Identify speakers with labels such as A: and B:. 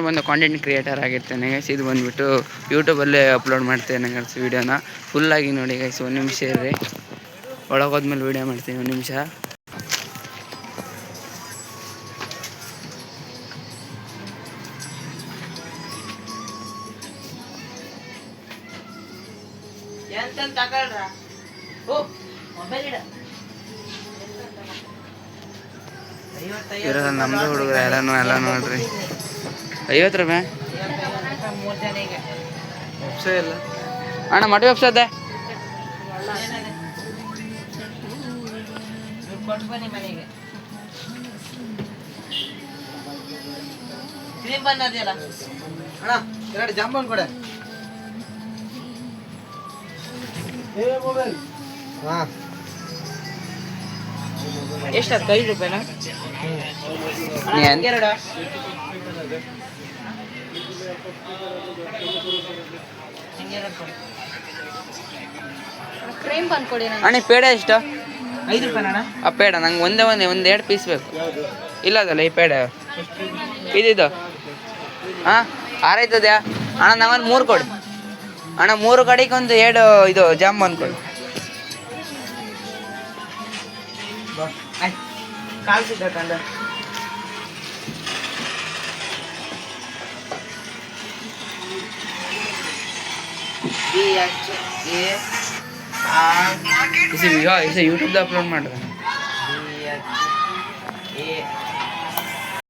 A: ಬಂದು content creator ಆಗಿರ್ತೇನೆ guys. ಇದು ಬಂದುಬಿಟ್ಟು ಯೂಟ್ಯೂಬಲ್ಲೇ ಅಪ್ಲೋಡ್ ಮಾಡ್ತೇನೆ ಗೈಸ್ ವೀಡಿಯೋನ ಫುಲ್ಲಾಗಿ ನೋಡಿ ಗೈಸ್. 1 ನಿಮಿಷ ಇರ್ರಿ, ಒಳಗೋದ್ಮೇಲೆ ವೀಡಿಯೋ ಮಾಡ್ತೀನಿ. 1 ನಿಮಿಷ. ಇರೋದು ನಮ್ಮದು ಹುಡುಗರು ಎಲ್ಲ ನೋಡ್ರಿ. 50 ರೂಪಾಯಿ ಇಲ್ಲ ಅಣ್ಣ. ಮಟ್ಟ ವೆಬ್ಸೈಟ್
B: ಜಾಂಬನ್ ಕೊಡೆ.
A: ಎಷ್ಟು? 5 ರೂಪಾಯಿನಾ? ಅಣ್ಣ ಪೇಡ ಎಷ್ಟು?
B: 5 ರೂಪಾಯಿ ಅಣ್ಣ.
A: ಆ ಪೇಡ ನಂಗೆ ಒಂದು 2 ಪೀಸ್ ಬೇಕು. ಇಲ್ಲ ಅದಲ್ಲ ಈ ಪೇಡ ಇದಿದ್ದು. ಹಾಂ 6 ಆಯ್ತದ್ಯಾ ಅಣ್ಣ? ನಂಗೊಂದು 3 ಕೊಡಿ ಅಣ್ಣ. 3 ಕಡೆಗೆ ಒಂದು 2 ಇದು ಜಾಂಬನ್ ಕೊಡಿ.
B: ಕಾಲು ಸಿಗ್ಬೇಕಂದ.
A: ಇसे ಯೂಟ್ಯೂಬ್ದಾಗ ಅಪ್ಲೋಡ್ ಮಾಡಿದೆ.